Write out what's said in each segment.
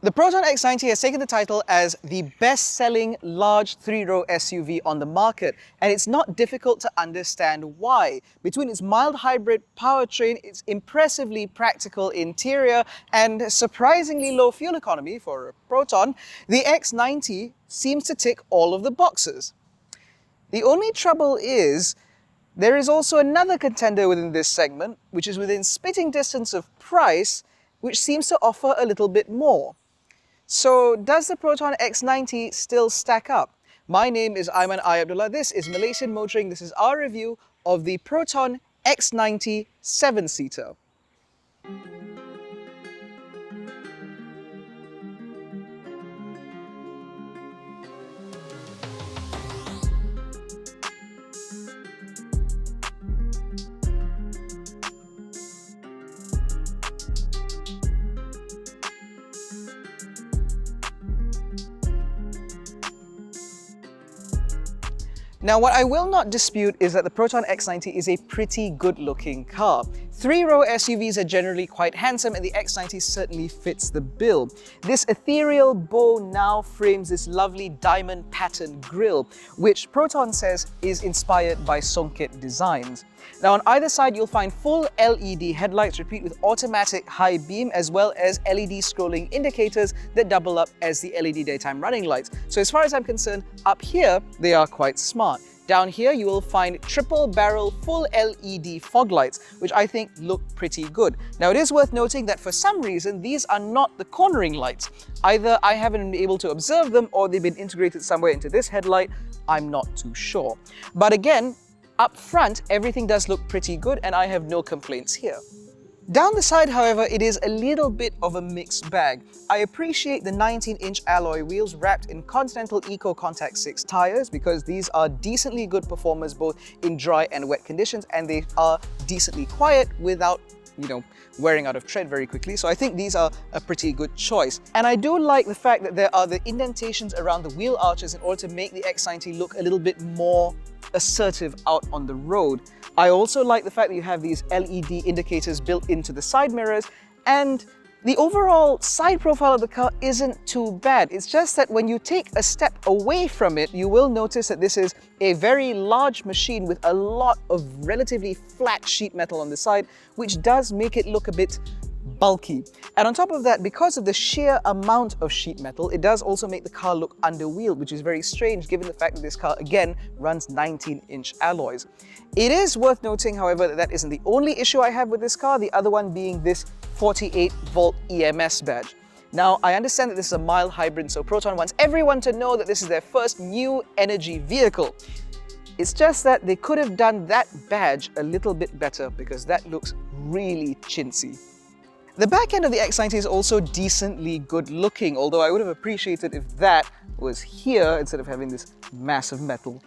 The PROTON X90 has taken the title as the best-selling large three-row SUV on the market, and it's not difficult to understand why. Between its mild hybrid powertrain, its impressively practical interior, and surprisingly low fuel economy for a Proton, the X90 seems to tick all of the boxes. The only trouble is, there is also another contender within this segment, which is within spitting distance of price, which seems to offer a little bit more. So does the PROTON X90 still stack up? My name is ABDULLAH. This is Malaysian Motoring. This is our review of the PROTON X90 7-seater. Now, what I will not dispute is that the PROTON X90 is a pretty good-looking car. Three-row SUVs are generally quite handsome, and the X90 certainly fits the bill. This ethereal bow now frames this lovely diamond pattern grille, which Proton says is inspired by Songket designs. Now, on either side, you'll find full LED headlights replete with automatic high beam, as well as LED scrolling indicators that double up as the LED daytime running lights. So as far as I'm concerned, up here, they are quite smart. Down here, you will find triple barrel full LED fog lights, which I think look pretty good. Now, it is worth noting that for some reason, these are not the cornering lights. Either I haven't been able to observe them, or they've been integrated somewhere into this headlight. I'm not too sure. But again, up front, everything does look pretty good, and I have no complaints here. Down the side, however, it is a little bit of a mixed bag. I appreciate the 19-inch alloy wheels wrapped in Continental Eco Contact 6 tires, because these are decently good performers both in dry and wet conditions, and they are decently quiet without, wearing out of tread very quickly. So I think these are a pretty good choice. And I do like the fact that there are the indentations around the wheel arches in order to make the X90 look a little bit more assertive out on the road. I also like the fact that you have these LED indicators built into the side mirrors, and the overall side profile of the car isn't too bad. It's just that when you take a step away from it, you will notice that this is a very large machine with a lot of relatively flat sheet metal on the side, which does make it look a bit bulky. And on top of that, because of the sheer amount of sheet metal, it does also make the car look under-wheeled, which is very strange given the fact that this car, again, runs 19-inch alloys. It is worth noting, however, that that isn't the only issue I have with this car, the other one being this 48-volt EMS badge. Now, I understand that this is a mild hybrid, so Proton wants everyone to know that this is their first new energy vehicle. It's just that they could have done that badge a little bit better, because that looks really chintzy. The back end of the X90 is also decently good looking, although I would have appreciated if that was here instead of having this massive metal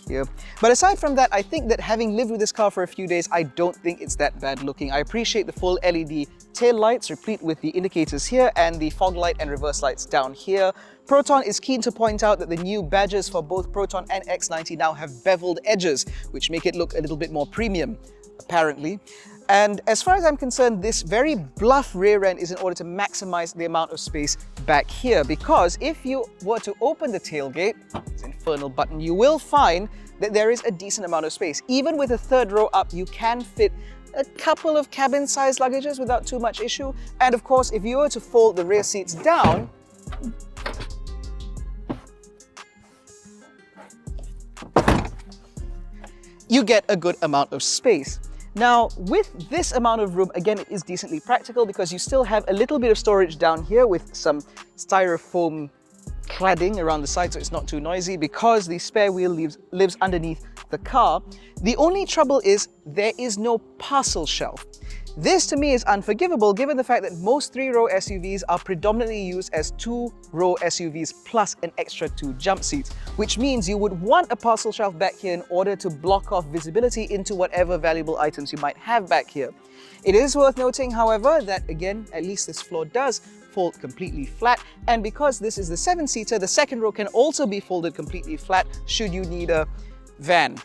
here. But aside from that, I think that having lived with this car for a few days, I don't think it's that bad looking. I appreciate the full LED tail lights replete with the indicators here and the fog light and reverse lights down here. Proton is keen to point out that the new badges for both Proton and X90 now have beveled edges, which make it look a little bit more premium, apparently. And as far as I'm concerned, this very bluff rear end is in order to maximize the amount of space back here, because if you were to open the tailgate, this infernal button, you will find that there is a decent amount of space. Even with a third row up, you can fit a couple of cabin-sized luggages without too much issue. And of course, if you were to fold the rear seats down, you get a good amount of space. Now, with this amount of room, again, it is decently practical because you still have a little bit of storage down here with some styrofoam cladding around the side so it's not too noisy, because the spare wheel lives underneath the car. The only trouble is there is no parcel shelf. This to me is unforgivable given the fact that most three-row SUVs are predominantly used as two-row SUVs plus an extra 2 jump seats, which means you would want a parcel shelf back here in order to block off visibility into whatever valuable items you might have back here. It is worth noting, however, that again, at least this floor does fold completely flat, and because this is the 7-seater, the second row can also be folded completely flat should you need a van.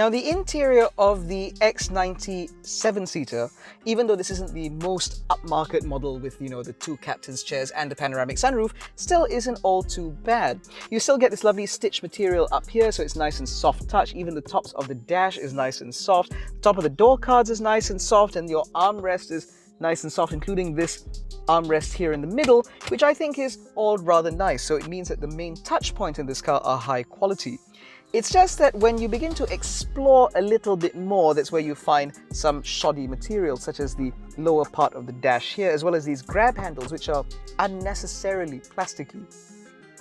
Now, the interior of the X90 7-seater, even though this isn't the most upmarket model with, you know, the 2 captain's chairs and the panoramic sunroof, still isn't all too bad. You still get this lovely stitch material up here, so it's nice and soft touch. Even the tops of the dash is nice and soft. The top of the door cards is nice and soft, and your armrest is nice and soft, including this armrest here in the middle, which I think is all rather nice. So it means that the main touch points in this car are high quality. It's just that when you begin to explore a little bit more, that's where you find some shoddy material, such as the lower part of the dash here, as well as these grab handles, which are unnecessarily plasticky.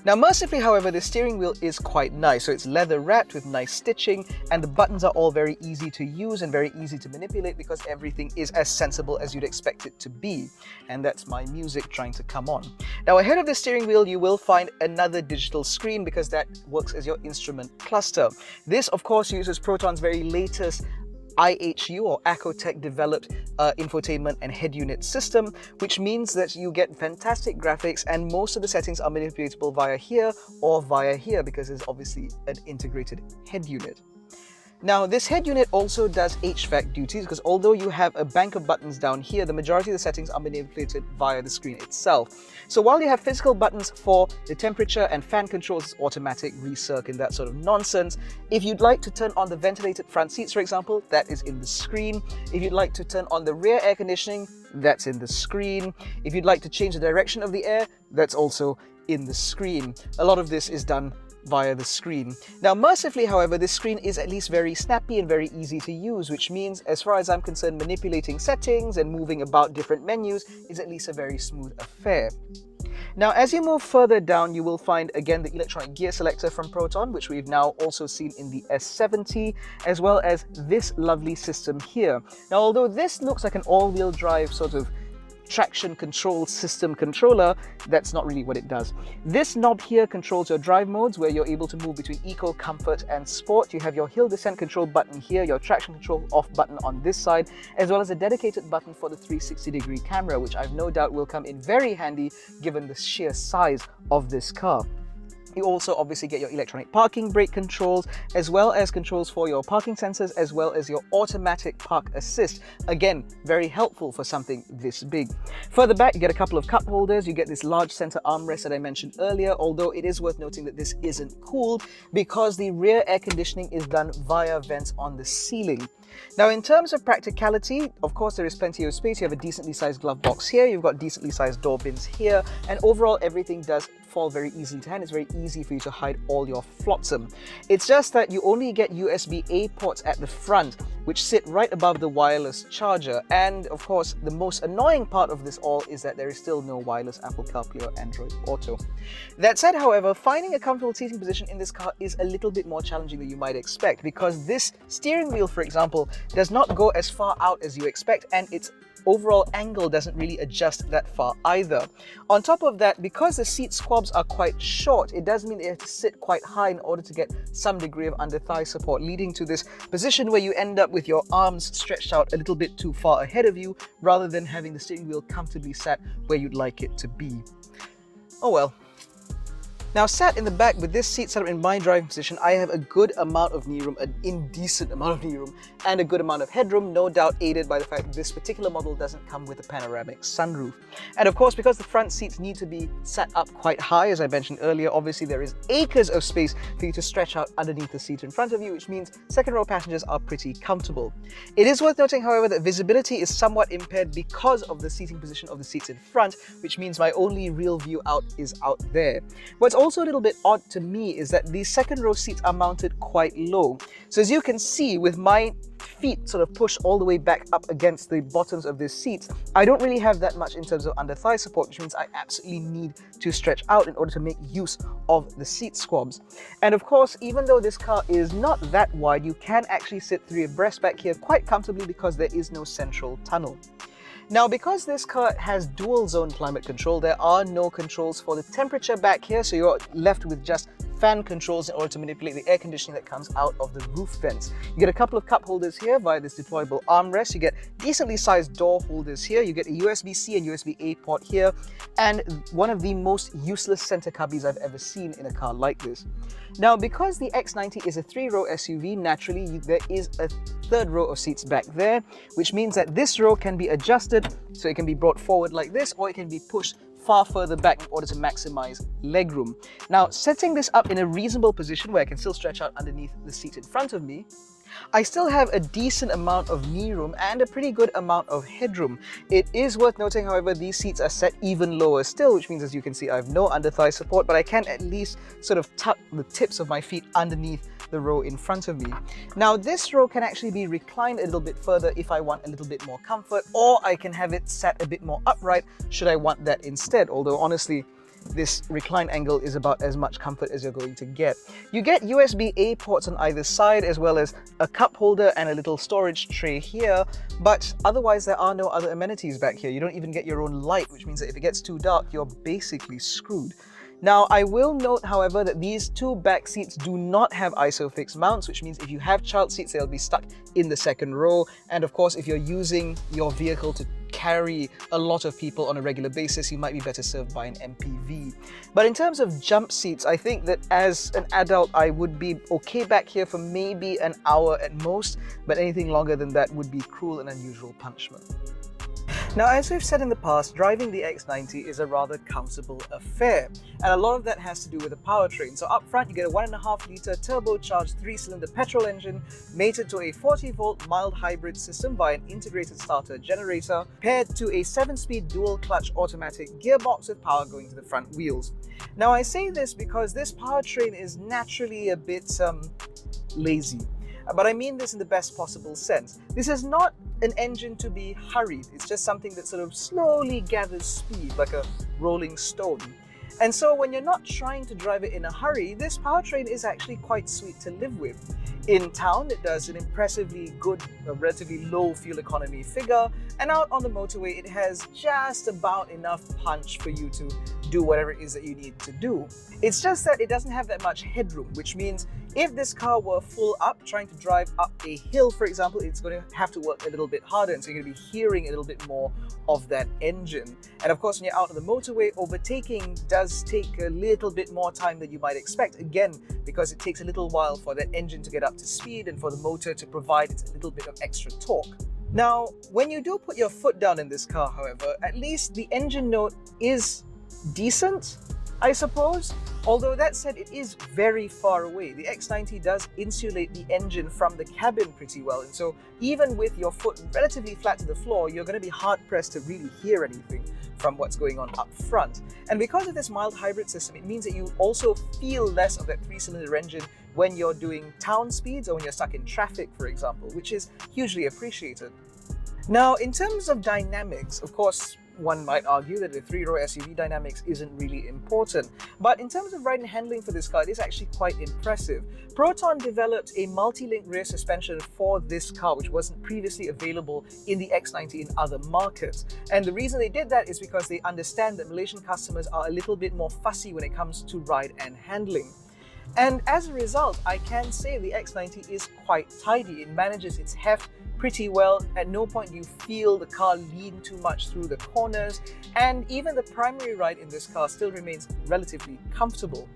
Now, mercifully, however, the steering wheel is quite nice. So it's leather wrapped with nice stitching, and the buttons are all very easy to use and very easy to manipulate because everything is as sensible as you'd expect it to be. And that's my music trying to come on. Now, ahead of the steering wheel, you will find another digital screen because that works as your instrument cluster. This, of course, uses Proton's very latest IHU or Acotech developed infotainment and head unit system, which means that you get fantastic graphics, and most of the settings are manipulatable via here or via here because it's obviously an integrated head unit. Now, this head unit also does HVAC duties because although you have a bank of buttons down here, the majority of the settings are manipulated via the screen itself. So while you have physical buttons for the temperature and fan controls, automatic, recirc, and that sort of nonsense, if you'd like to turn on the ventilated front seats, for example, that is in the screen. If you'd like to turn on the rear air conditioning, that's in the screen. If you'd like to change the direction of the air, that's also in the screen. A lot of this is done via the screen. Now, mercifully, however, this screen is at least very snappy and very easy to use, which means, as far as I'm concerned, manipulating settings and moving about different menus is at least a very smooth affair. Now, as you move further down, you will find again the electronic gear selector from Proton, which we've now also seen in the S70, as well as this lovely system here. Now, although this looks like an all-wheel drive sort of traction control system controller, that's not really what it does. This knob here controls your drive modes, where you're able to move between eco, comfort, and sport. You have your hill descent control button here, your traction control off button on this side, as well as a dedicated button for the 360-degree camera, which I've no doubt will come in very handy given the sheer size of this car. You also obviously get your electronic parking brake controls, as well as controls for your parking sensors, as well as your automatic park assist. Again, very helpful for something this big. Further back, you get a couple of cup holders. You get this large center armrest that I mentioned earlier, although it is worth noting that this isn't cooled because the rear air conditioning is done via vents on the ceiling. Now, in terms of practicality, of course, there is plenty of space. You have a decently sized glove box here, you've got decently sized door bins here, and overall everything does fall very easily to hand. It's very easy for you to hide all your flotsam. It's just that you only get USB-A ports at the front, which sit right above the wireless charger. And of course, the most annoying part of this all is that there is still no wireless Apple CarPlay or Android Auto. That said, however, finding a comfortable seating position in this car is a little bit more challenging than you might expect, because this steering wheel, for example, does not go as far out as you expect, and its overall angle doesn't really adjust that far either. On top of that, because the seat squabs are quite short, it does mean that you have to sit quite high in order to get some degree of under-thigh support, leading to this position where you end up with your arms stretched out a little bit too far ahead of you, rather than having the steering wheel comfortably sat where you'd like it to be. Oh well. Now, sat in the back with this seat set up in my driving position, I have a good amount of knee room, an indecent amount of knee room, and a good amount of headroom, no doubt aided by the fact that this particular model doesn't come with a panoramic sunroof. And of course, because the front seats need to be set up quite high, as I mentioned earlier, obviously there is acres of space for you to stretch out underneath the seat in front of you, which means second row passengers are pretty comfortable. It is worth noting, however, that visibility is somewhat impaired because of the seating position of the seats in front, which means my only real view out is out there. What's also a little bit odd to me is that these second row seats are mounted quite low. So as you can see, with my feet sort of pushed all the way back up against the bottoms of these seats, I don't really have that much in terms of under thigh support, which means I absolutely need to stretch out in order to make use of the seat squabs. And of course, even though this car is not that wide, you can actually sit three abreast back here quite comfortably because there is no central tunnel. Now, because this car has dual zone climate control, there are no controls for the temperature back here, so you're left with just fan controls in order to manipulate the air conditioning that comes out of the roof vents. You get a couple of cup holders here via this deployable armrest. You get decently sized door holders here. You get a USB-C and USB-A port here, and one of the most useless center cubbies I've ever seen in a car like this. Now, because the X90 is a 3-row SUV, naturally there is a third row of seats back there, which means that this row can be adjusted so it can be brought forward like this, or it can be pushed far further back in order to maximize legroom. Now, setting this up in a reasonable position where I can still stretch out underneath the seat in front of me, I still have a decent amount of knee room and a pretty good amount of headroom. It is worth noting, however, these seats are set even lower still, which means, as you can see, I have no under-thigh support, but I can at least sort of tuck the tips of my feet underneath the row in front of me. Now, this row can actually be reclined a little bit further if I want a little bit more comfort, or I can have it set a bit more upright should I want that instead, although honestly, this recline angle is about as much comfort as you're going to get. You get USB-A ports on either side, as well as a cup holder and a little storage tray here, but otherwise there are no other amenities back here. You don't even get your own light, which means that if it gets too dark, you're basically screwed. Now, I will note, however, that these two back seats do not have ISOFIX mounts, which means if you have child seats, they'll be stuck in the second row. And of course, if you're using your vehicle to carry a lot of people on a regular basis, you might be better served by an MPV. But in terms of jump seats, I think that as an adult, I would be okay back here for maybe an hour at most, but anything longer than that would be cruel and unusual punishment. Now, as we've said in the past, driving the X90 is a rather comfortable affair, and a lot of that has to do with the powertrain. So up front, you get a 1.5-litre turbocharged 3-cylinder petrol engine mated to a 40-volt mild hybrid system by an integrated starter generator, paired to a 7-speed dual-clutch automatic gearbox with power going to the front wheels. Now, I say this because this powertrain is naturally a bit lazy. But I mean this in the best possible sense. This is not an engine to be hurried. It's just something that sort of slowly gathers speed like a rolling stone. And so when you're not trying to drive it in a hurry, this powertrain is actually quite sweet to live with. In town, it does an impressively good, relatively low fuel economy figure, and out on the motorway, it has just about enough punch for you to do whatever it is that you need to do. It's just that it doesn't have that much headroom, which means if this car were full up, trying to drive up a hill, for example, it's going to have to work a little bit harder, and so you're going to be hearing a little bit more of that engine. And of course, when you're out on the motorway, overtaking does take a little bit more time than you might expect, again, because it takes a little while for that engine to get up to speed and for the motor to provide its little bit of extra torque. Now, when you do put your foot down in this car, however, at least the engine note is decent, I suppose. Although that said, it is very far away. The X90 does insulate the engine from the cabin pretty well, and so even with your foot relatively flat to the floor, you're going to be hard-pressed to really hear anything from what's going on up front. And because of this mild hybrid system, it means that you also feel less of that 3-cylinder engine when you're doing town speeds or when you're stuck in traffic, for example, which is hugely appreciated. Now, in terms of dynamics, of course, one might argue that the 3-row SUV dynamics isn't really important, but in terms of ride and handling for this car, it is actually quite impressive. Proton developed a multi-link rear suspension for this car, which wasn't previously available in the X90 in other markets. And the reason they did that is because they understand that Malaysian customers are a little bit more fussy when it comes to ride and handling. And as a result, I can say the X90 is quite tidy. It manages its heft pretty well. At no point do you feel the car lean too much through the corners, and even the primary ride in this car still remains relatively comfortable.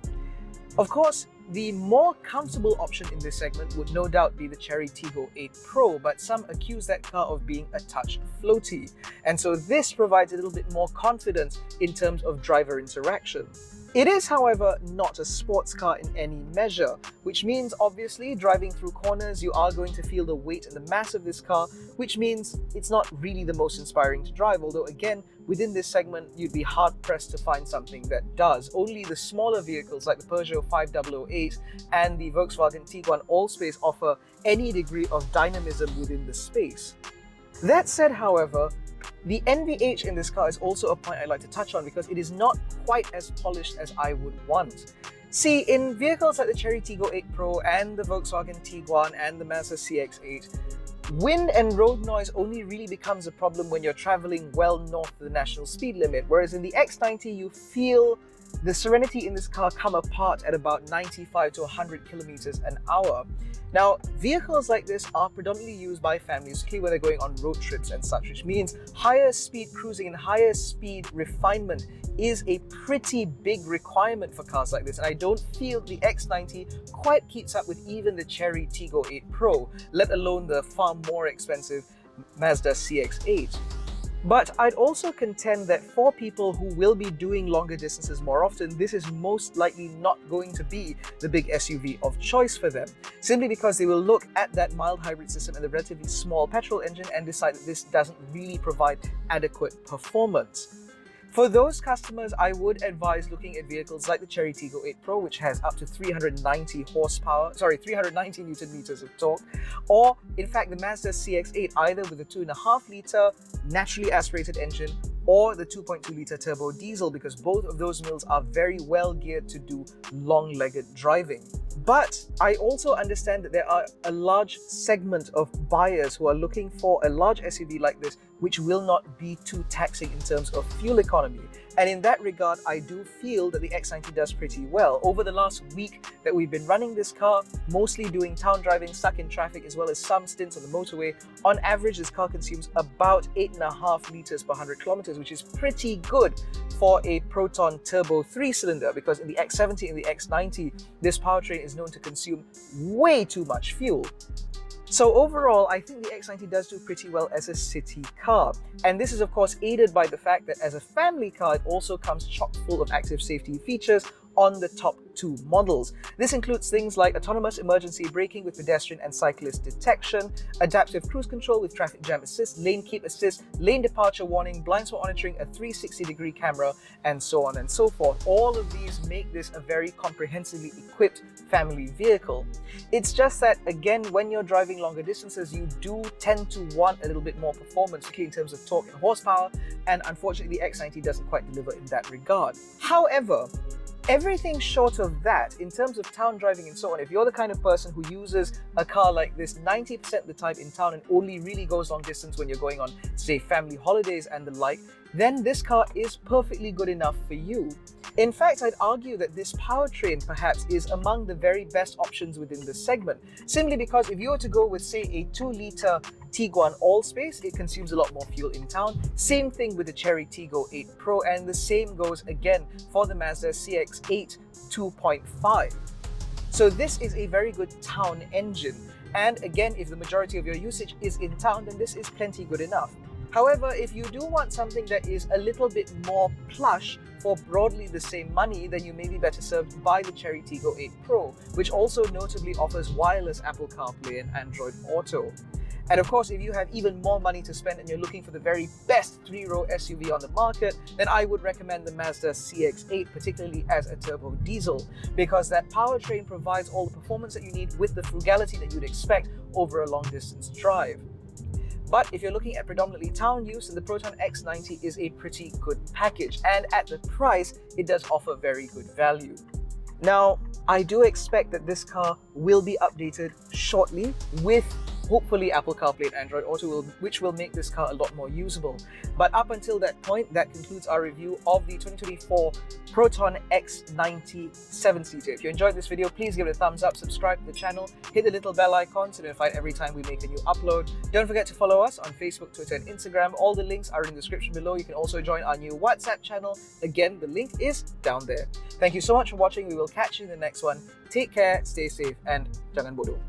Of course, the more comfortable option in this segment would no doubt be the Chery Tiggo 8 Pro, but some accuse that car of being a touch floaty. And so this provides a little bit more confidence in terms of driver interaction. It is, however, not a sports car in any measure, which means obviously driving through corners, you are going to feel the weight and the mass of this car, which means it's not really the most inspiring to drive, although again, within this segment, you'd be hard-pressed to find something that does. Only the smaller vehicles like the Peugeot 5008 and the Volkswagen Tiguan Allspace offer any degree of dynamism within the space. That said, however, the NVH in this car is also a point I'd like to touch on because it is not quite as polished as I would want. See, in vehicles like the Chery Tiggo 8 Pro and the Volkswagen Tiguan and the Mazda CX-8, Wind and road noise only really becomes a problem when you're traveling well north of the national speed limit, whereas in the X90 you feel the serenity in this car come apart at about 95 to 100 kilometers an hour. Now, vehicles like this are predominantly used by families, particularly when they're going on road trips and such, which means higher speed cruising and higher speed refinement is a pretty big requirement for cars like this. And I don't feel the X90 quite keeps up with even the Chery Tiggo 8 Pro, let alone the far more expensive Mazda CX-8. But I'd also contend that for people who will be doing longer distances more often, this is most likely not going to be the big SUV of choice for them, simply because they will look at that mild hybrid system and the relatively small petrol engine and decide that this doesn't really provide adequate performance. For those customers, I would advise looking at vehicles like the Chery Tiggo 8 Pro, which has up to 390 Newton meters of torque, or in fact the Mazda CX-8, either with the 2.5 litre naturally aspirated engine or the 2.2 litre turbo diesel, because both of those mills are very well geared to do long-legged driving. But I also understand that there are a large segment of buyers who are looking for a large SUV like this, which will not be too taxing in terms of fuel economy. And in that regard, I do feel that the X90 does pretty well. Over the last week that we've been running this car, mostly doing town driving, stuck in traffic, as well as some stints on the motorway, on average, this car consumes about 8.5 liters per 100 kilometers, which is pretty good for a Proton Turbo 3-cylinder, because in the X70 and the X90, this powertrain is known to consume way too much fuel. So overall, I think the X90 does do pretty well as a city car. And this is of course aided by the fact that as a family car, it also comes chock full of active safety features on the top two models. This includes things like autonomous emergency braking with pedestrian and cyclist detection, adaptive cruise control with traffic jam assist, lane keep assist, lane departure warning, blind spot monitoring, a 360-degree camera, and so on and so forth. All of these make this a very comprehensively equipped family vehicle. It's just that, again, when you're driving longer distances, you do tend to want a little bit more performance, particularly in terms of torque and horsepower, and unfortunately the X90 doesn't quite deliver in that regard. However, everything short of that, in terms of town driving and so on, if you're the kind of person who uses a car like this 90% of the time in town and only really goes long distance when you're going on, say, family holidays and the like, then this car is perfectly good enough for you. In fact, I'd argue that this powertrain perhaps is among the very best options within the segment, simply because if you were to go with, say, a 2-litre Tiguan All-Space, it consumes a lot more fuel in town. Same thing with the Chery Tiggo 8 Pro, and the same goes again for the Mazda CX-8 2.5. So this is a very good town engine. And again, if the majority of your usage is in town, then this is plenty good enough. However, if you do want something that is a little bit more plush for broadly the same money, then you may be better served by the Chery Tiggo 8 Pro, which also notably offers wireless Apple CarPlay and Android Auto. And of course, if you have even more money to spend and you're looking for the very best 3-row SUV on the market, then I would recommend the Mazda CX-8, particularly as a turbo diesel, because that powertrain provides all the performance that you need with the frugality that you'd expect over a long distance drive. But if you're looking at predominantly town use, then the Proton X90 is a pretty good package, and at the price, it does offer very good value. Now, I do expect that this car will be updated shortly with hopefully Apple CarPlay and Android Auto, which will make this car a lot more usable. But up until that point, that concludes our review of the 2024 Proton X90 7-seater. If you enjoyed this video, please give it a thumbs up, subscribe to the channel, hit the little bell icon to be notified every time we make a new upload. Don't forget to follow us on Facebook, Twitter, and Instagram. All the links are in the description below. You can also join our new WhatsApp channel. Again, the link is down there. Thank you so much for watching. We will catch you in the next one. Take care, stay safe, and jangan bodoh.